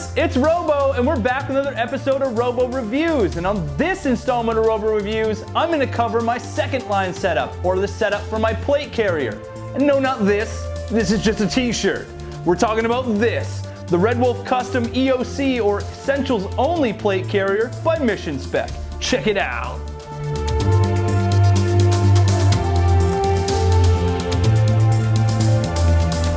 Gamers, it's Robo, and we're back with another episode of Robo-Reviews. And on this installment of Robo-Reviews, I'm going to cover my second line setup, or the setup for my plate carrier. And no, not this. This is just a t-shirt. We're talking about this, the RedWolf Custom EOC, or Essentials Only Plate Carrier by Mission Spec. Check it out.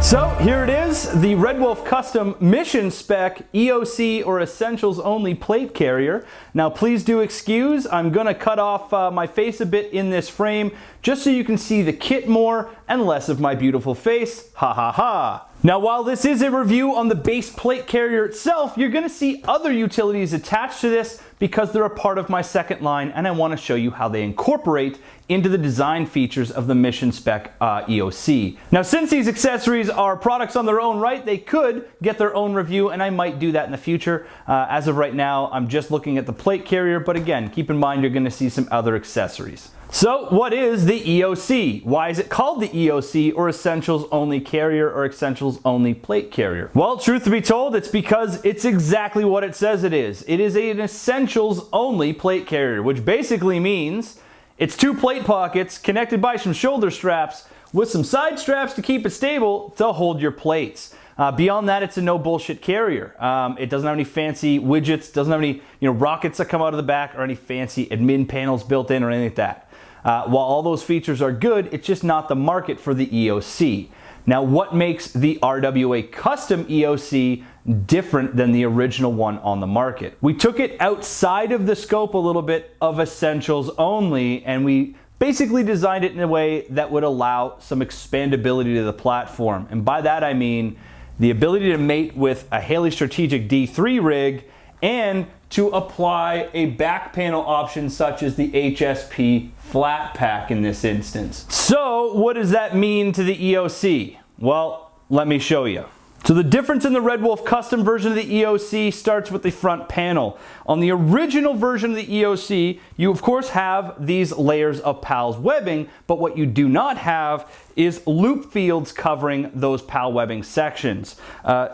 So here it is, the RedWolf Custom Mission Spec EOC or Essentials Only Plate Carrier. Now please do excuse, I'm going to cut off my face a bit in this frame just so you can see the kit more and less of my beautiful face. Ha ha ha. Now while this is a review on the base plate carrier itself, you're going to see other utilities attached to this because they're a part of my second line, and I want to show you how they incorporate into the design features of the Mission Spec EOC. Now since these accessories are products on their own right, they could get their own review, and I might do that in the future. As of right now, I'm just looking at the plate carrier, but again, keep in mind you're going to see some other accessories. So what is the EOC? Why is it called the EOC, or Essentials Only Carrier, or Essentials Only Plate Carrier? Well, truth to be told, it's because it's exactly what it says it is. It is an Essentials Only Plate Carrier, which basically means it's two plate pockets connected by some shoulder straps with some side straps to keep it stable to hold your plates. Beyond that, it's a no bullshit carrier. It doesn't have any fancy widgets, doesn't have any rockets that come out of the back, or any fancy admin panels built in or anything like that. While all those features are good, it's just not the market for the EOC. Now, what makes the RWA Custom EOC different than the original one on the market? We took it outside of the scope a little bit of Essentials Only, and we basically designed it in a way that would allow some expandability to the platform. And by that I mean the ability to mate with a Haley Strategic D3 rig and to apply a back panel option such as the HSP flat pack in this instance. So what does that mean to the EOC? Well, let me show you. So the difference in the RedWolf Custom version of the EOC starts with the front panel. On the original version of the EOC, you of course have these layers of PALS webbing, but what you do not have is loop fields covering those PAL webbing sections.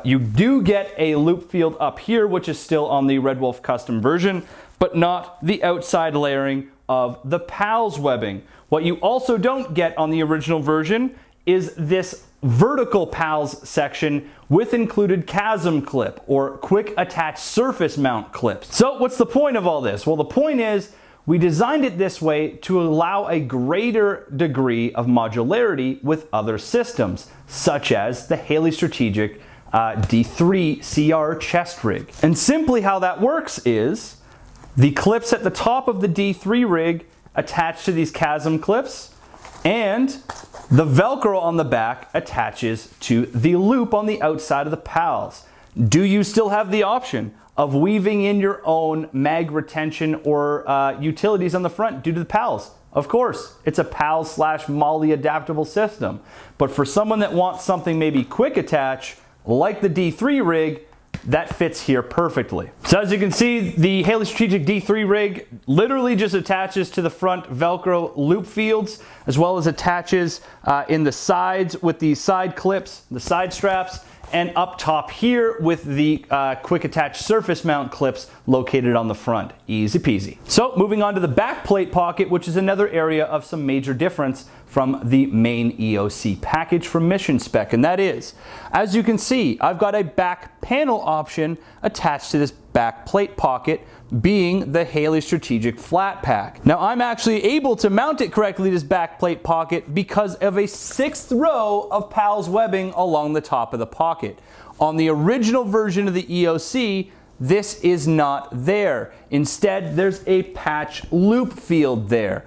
You do get a loop field up here, which is still on the RedWolf Custom version, but not the outside layering of the PALS webbing. What you also don't get on the original version is this vertical PALS section with included chasm clip or quick attach surface mount clips. So what's the point of all this? Well, the point is we designed it this way to allow a greater degree of modularity with other systems, such as the Haley Strategic D3 CR chest rig. And simply how that works is the clips at the top of the D3 rig attach to these chasm clips, and the Velcro on the back attaches to the loop on the outside of the PALS. Do you still have the option of weaving in your own mag retention or utilities on the front due to the PALS? Of course, it's a PALS/MOLLE adaptable system. But for someone that wants something maybe quick attach, like the D3 rig, that fits here perfectly. So as you can see, the Haley Strategic D3 rig literally just attaches to the front Velcro loop fields, as well as attaches in the sides with the side clips, the side straps, and up top here with the quick attach surface mount clips located on the front. Easy peasy. So moving on to the back plate pocket, which is another area of some major difference from the main EOC package from Mission Spec, and that is, as you can see, I've got a back panel option attached to this back plate pocket, being the Haley Strategic flat pack. Now I'm actually able to mount it correctly, this back plate pocket, because of a 6th row of PALS webbing along the top of the pocket. On the original version of the EOC, this is not there. Instead, there's a patch loop field there.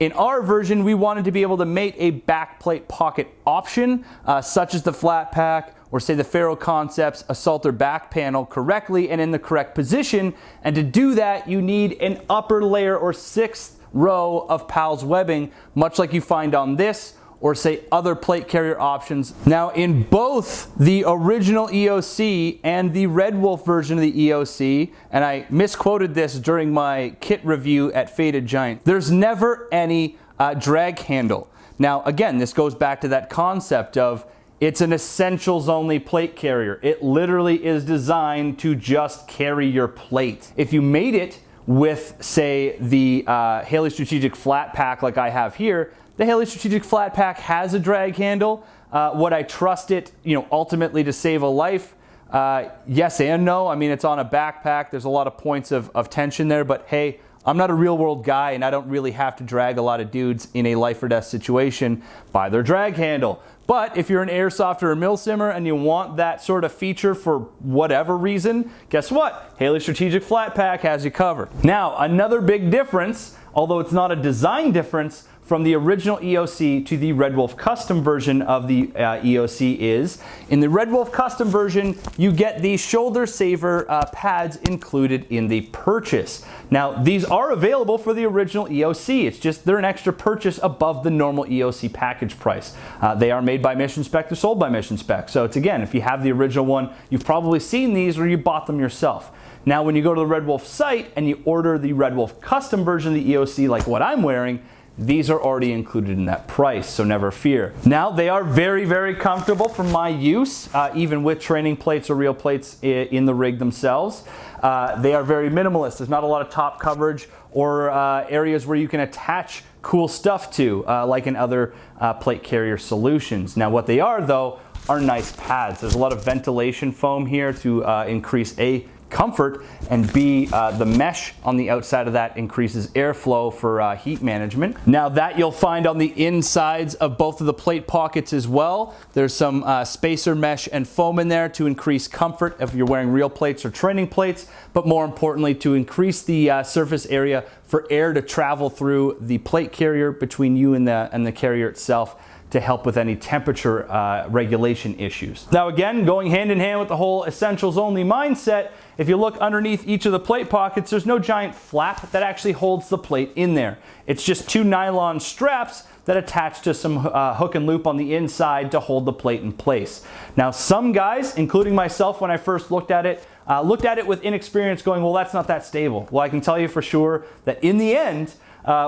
In our version, we wanted to be able to mate a backplate pocket option, such as the flat pack, or say the Faro Concepts Assaulter back panel, correctly and in the correct position. And to do that, you need an upper layer or 6th row of PALS webbing, much like you find on this, or say other plate carrier options. Now in both the original EOC and the RedWolf version of the EOC, and I misquoted this during my kit review at Faded Giant, there's never any drag handle. Now again, this goes back to that concept of It's an essentials only plate carrier. It literally is designed to just carry your plate. If you made it with, say, the Haley Strategic Flat Pack like I have here, the Haley Strategic Flat Pack has a drag handle. Would I trust it, ultimately to save a life? Yes and no. I mean, it's on a backpack. There's a lot of points of tension there, but hey, I'm not a real world guy and I don't really have to drag a lot of dudes in a life or death situation by their drag handle. But if you're an airsoft or a milsimmer and you want that sort of feature for whatever reason, guess what? Haley Strategic Flat Pack has you covered. Now, another big difference, although it's not a design difference, from the original EOC to the RedWolf custom version of the EOC is, in the RedWolf custom version, you get the shoulder saver pads included in the purchase. Now, these are available for the original EOC. It's just they're an extra purchase above the normal EOC package price. They are made by Mission Spec, they're sold by Mission Spec. So it's, again, if you have the original one, you've probably seen these or you bought them yourself. Now, when you go to the RedWolf site and you order the RedWolf custom version of the EOC like what I'm wearing, these are already included in that price, so never fear. Now, they are very, very comfortable for my use, even with training plates or real plates in the rig themselves. They are very minimalist. There's not a lot of top coverage or areas where you can attach cool stuff to, like in other plate carrier solutions. Now, what they are, though, are nice pads. There's a lot of ventilation foam here to increase A, comfort, and B, the mesh on the outside of that increases airflow for heat management. Now, that you'll find on the insides of both of the plate pockets as well. There's some spacer mesh and foam in there to increase comfort if you're wearing real plates or training plates, but more importantly, to increase the surface area for air to travel through the plate carrier between you and the carrier itself, to help with any temperature regulation issues. Now, again, going hand in hand with the whole essentials only mindset, if you look underneath each of the plate pockets, there's no giant flap that actually holds the plate in there. It's just two nylon straps that attach to some hook and loop on the inside to hold the plate in place. Now, some guys, including myself when I first looked at it with inexperience, going, well, that's not that stable. Well, I can tell you for sure that in the end,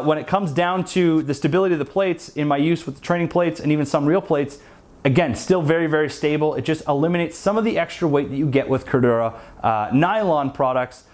when it comes down to the stability of the plates in my use with the training plates and even some real plates, again, still very, very stable. It just eliminates some of the extra weight that you get with Cordura nylon products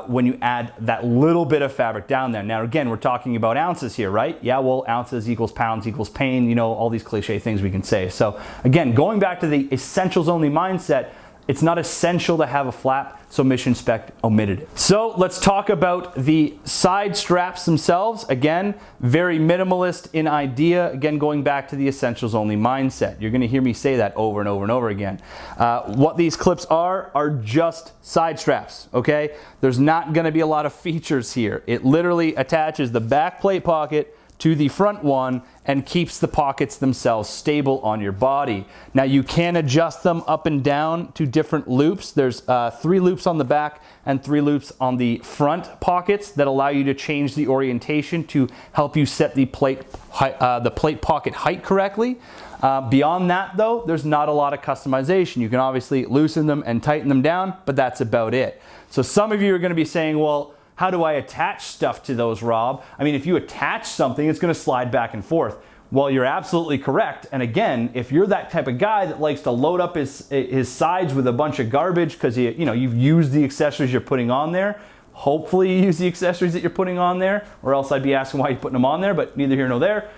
when you add that little bit of fabric down there. Now, again, we're talking about ounces here, right? Yeah, well, ounces equals pounds equals pain, all these cliche things we can say. So again, going back to the essentials only mindset, it's not essential to have a flap, so Mission Spec omitted it. So let's talk about the side straps themselves. Again, very minimalist in idea. Again, going back to the essentials only mindset. You're gonna hear me say that over and over and over again. What these clips are just side straps, okay? There's not gonna be a lot of features here. It literally attaches the back plate pocket to the front one and keeps the pockets themselves stable on your body. Now, you can adjust them up and down to different loops. There's 3 loops on the back and 3 loops on the front pockets that allow you to change the orientation to help you set the plate pocket height correctly. Beyond that, though, there's not a lot of customization. You can obviously loosen them and tighten them down, but that's about it. So some of you are gonna be saying, well, how do I attach stuff to those, Rob? I mean, if you attach something, it's gonna slide back and forth. Well, you're absolutely correct. And again, if you're that type of guy that likes to load up his sides with a bunch of garbage because you've used the accessories you're putting on there, hopefully you use the accessories that you're putting on there, or else I'd be asking why you're putting them on there, but neither here nor there.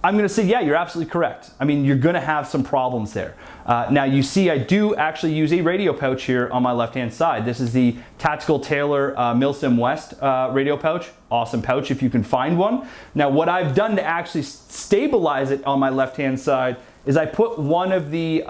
I'm gonna say, yeah, you're absolutely correct. I mean, you're gonna have some problems there. Now you see I do actually use a radio pouch here on my left-hand side. This is the Tactical Taylor Milsim West radio pouch. Awesome pouch if you can find one. Now what I've done to actually stabilize it on my left-hand side is I put one of the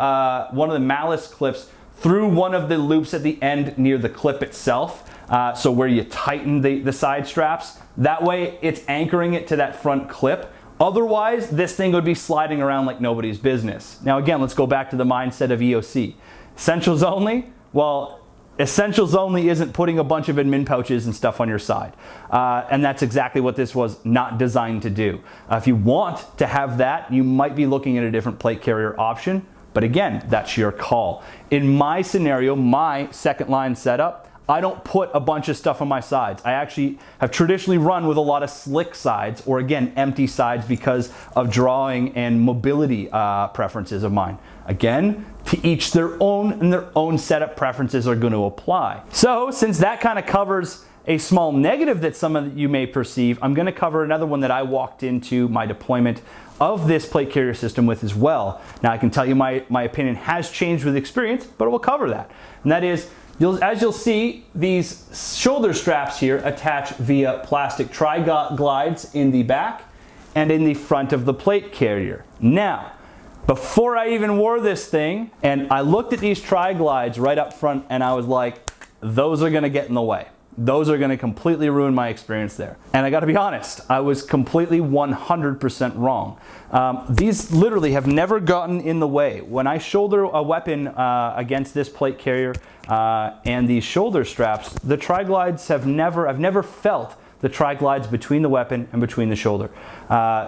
malice clips through one of the loops at the end near the clip itself. So where you tighten the side straps. That way it's anchoring it to that front clip. Otherwise, this thing would be sliding around like nobody's business. Now again, let's go back to the mindset of EOC. Essentials only? Well, essentials only isn't putting a bunch of admin pouches and stuff on your side. And that's exactly what this was not designed to do. If you want to have that, you might be looking at a different plate carrier option. But again, that's your call. In my scenario, my second line setup, I don't put a bunch of stuff on my sides. I actually have traditionally run with a lot of slick sides, or again, empty sides, because of drawing and mobility preferences of mine. Again, to each their own, and their own setup preferences are going to apply. So since that kind of covers a small negative that some of you may perceive, I'm going to cover another one that I walked into my deployment of this plate carrier system with as well. Now I can tell you my opinion has changed with experience, but we'll cover that. And that is, as you'll see, these shoulder straps here attach via plastic tri-glides in the back and in the front of the plate carrier. Now, before I even wore this thing, and I looked at these tri-glides right up front, and I was like, those are gonna get in the way. Those are gonna completely ruin my experience there. And I gotta be honest, I was completely 100% wrong. These literally have never gotten in the way. When I shoulder a weapon against this plate carrier and these shoulder straps, the tri-glides I've never felt the tri-glides between the weapon and between the shoulder.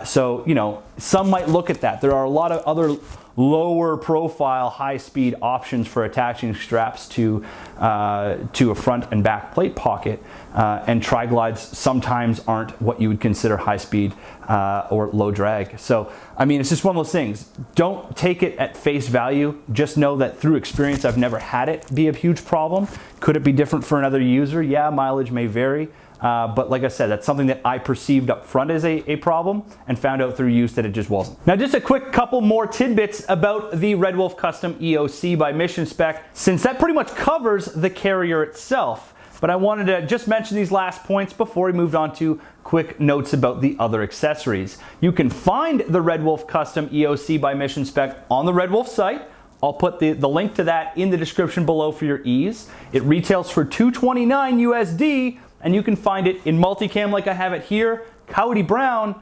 So, you know, some might look at that. There are a lot of other lower profile, high speed options for attaching straps to a front and back plate pocket. And tri-glides sometimes aren't what you would consider high speed or low drag. So, I mean, it's just one of those things. Don't take it at face value. Just know that through experience, I've never had it be a huge problem. Could it be different for another user? Yeah, mileage may vary. But like I said, that's something that I perceived up front as a problem and found out through use that it just wasn't. Now, just a quick couple more tidbits about the RedWolf Custom EOC by Mission Spec, since that pretty much covers the carrier itself. But I wanted to just mention these last points before we moved on to quick notes about the other accessories. You can find the RedWolf Custom EOC by Mission Spec on the RedWolf site. I'll put the link to that in the description below for your ease. It retails for $229 USD. And you can find it in multicam like I have it here, Coyote Brown,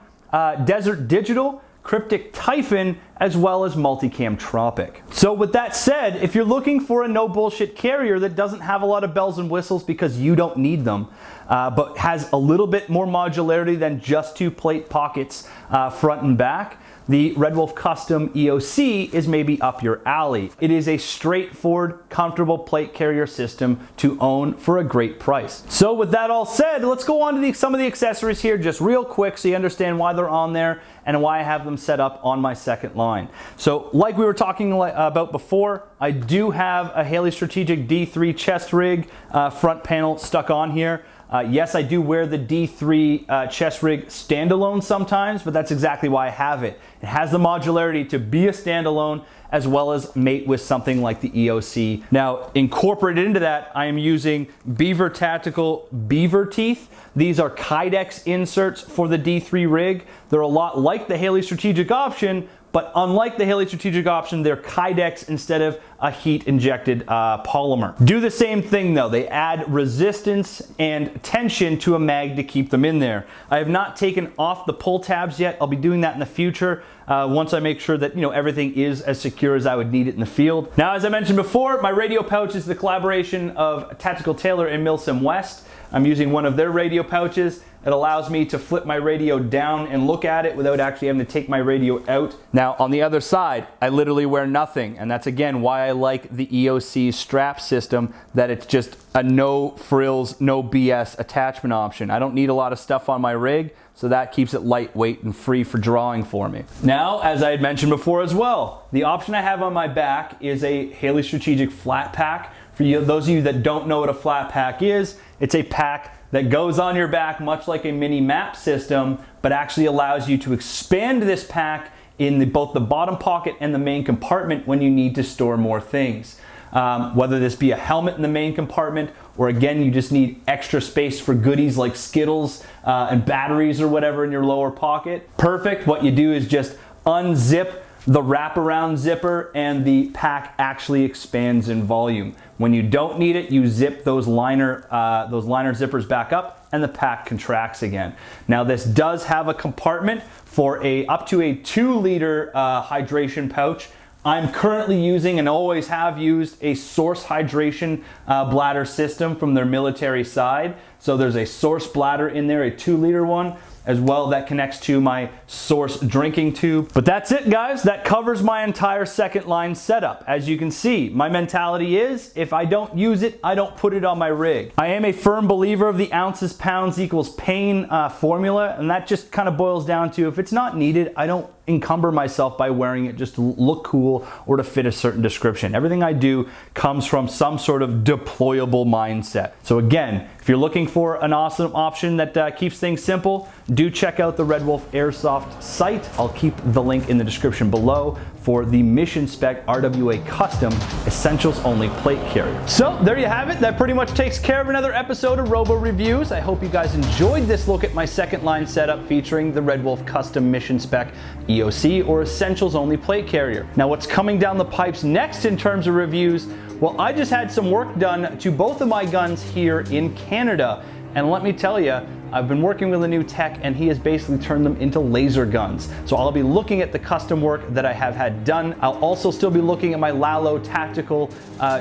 Desert Digital, Cryptic Typhon, as well as Multicam Tropic. So with that said, if you're looking for a no bullshit carrier that doesn't have a lot of bells and whistles because you don't need them, but has a little bit more modularity than just two plate pockets front and back, the RedWolf Custom EOC is maybe up your alley. It is a straightforward, comfortable plate carrier system to own for a great price. So with that all said, let's go on to some of the accessories here just real quick so you understand why they're on there and why I have them set up on my second line. So like we were talking about before, I do have a Haley Strategic D3 chest rig front panel stuck on here. Yes, I do wear the D3 chest rig standalone sometimes, but that's exactly why I have it. It has the modularity to be a standalone as well as mate with something like the EOC. Now, incorporated into that, I am using Beaver Tactical beaver teeth. These are Kydex inserts for the D3 rig. They're a lot like the Haley Strategic option, but unlike the Haley Strategic option, they're Kydex instead of a heat-injected polymer. Do the same thing though. They add resistance and tension to a mag to keep them in there. I have not taken off the pull tabs yet. I'll be doing that in the future once I make sure that everything is as secure as I would need it in the field. Now, as I mentioned before, my radio pouch is the collaboration of Tactical Tailor and Milsim West. I'm using one of their radio pouches. It allows me to flip my radio down and look at it without actually having to take my radio out. Now, on the other side, I literally wear nothing, and that's again why I like the EOC strap system, that it's just a no frills, no BS attachment option. I don't need a lot of stuff on my rig, so that keeps it lightweight and free for drawing for me. Now, as I had mentioned before as well, the option I have on my back is a Haley Strategic flat pack. For those of you that don't know what a flat pack is, it's a pack that goes on your back much like a mini map system, but actually allows you to expand this pack in both the bottom pocket and the main compartment when you need to store more things. Whether this be a helmet in the main compartment, or again, you just need extra space for goodies like Skittles and batteries or whatever in your lower pocket. Perfect. What you do is just unzip the wraparound zipper and the pack actually expands in volume. When you don't need it, you zip those liner zippers back up and the pack contracts again. Now, this does have a compartment for up to a 2-liter hydration pouch. I'm currently using and always have used a Source hydration bladder system from their military side. So there's a Source bladder in there, a 2-liter one. as well that connects to my Source drinking tube. But that's it, guys. That covers my entire second line setup. As you can see, my mentality is if I don't use it, I don't put it on my rig. I am a firm believer of the ounces pounds equals pain formula, and that just kind of boils down to if it's not needed, I don't encumber myself by wearing it just to look cool or to fit a certain description. Everything I do comes from some sort of deployable mindset. So again, if you're looking for an awesome option that keeps things simple, do check out the RedWolf Airsoft site. I'll keep the link in the description below for the Mission Spec RWA Custom Essentials Only Plate Carrier. So there you have it. That pretty much takes care of another episode of Robo-Reviews. I hope you guys enjoyed this look at my second line setup featuring the RedWolf Custom Mission Spec EOC or Essentials Only Plate Carrier. Now what's coming down the pipes next in terms of reviews? Well, I just had some work done to both of my guns here in Canada, and let me tell you, I've been working with a new tech and he has basically turned them into laser guns. So I'll be looking at the custom work that I have had done. I'll also still be looking at my LALO tactical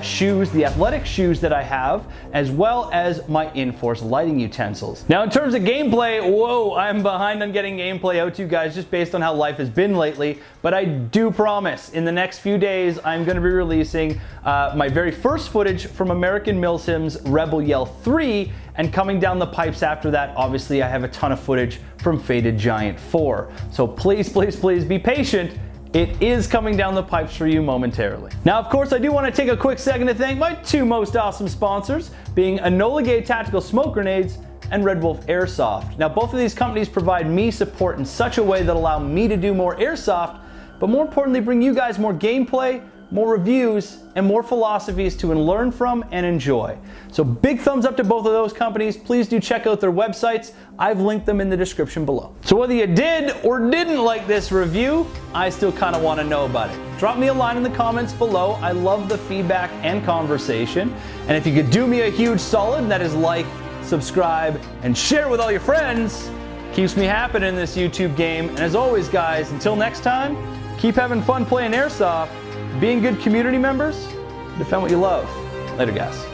shoes, the athletic shoes that I have, as well as my Inforce lighting utensils. Now in terms of gameplay, whoa, I'm behind on getting gameplay out to you guys just based on how life has been lately, but I do promise in the next few days I'm going to be releasing my very first footage from American Milsim's Rebel Yell 3, and coming down the pipes after that, obviously I have a ton of footage from Faded Giant 4. So please, please, please be patient. It is coming down the pipes for you momentarily. Now, of course, I do want to take a quick second to thank my two most awesome sponsors, being Enola Gay Tactical Smoke Grenades and RedWolf Airsoft. Now, both of these companies provide me support in such a way that allow me to do more airsoft, but more importantly, bring you guys more gameplay, more reviews, and more philosophies to learn from and enjoy. So big thumbs up to both of those companies. Please do check out their websites. I've linked them in the description below. So whether you did or didn't like this review, I still kind of want to know about it. Drop me a line in the comments below. I love the feedback and conversation. And if you could do me a huge solid, and that is like, subscribe, and share with all your friends, keeps me happy in this YouTube game. And as always, guys, until next time, keep having fun playing airsoft, being good community members, defend what you love. Later, guys.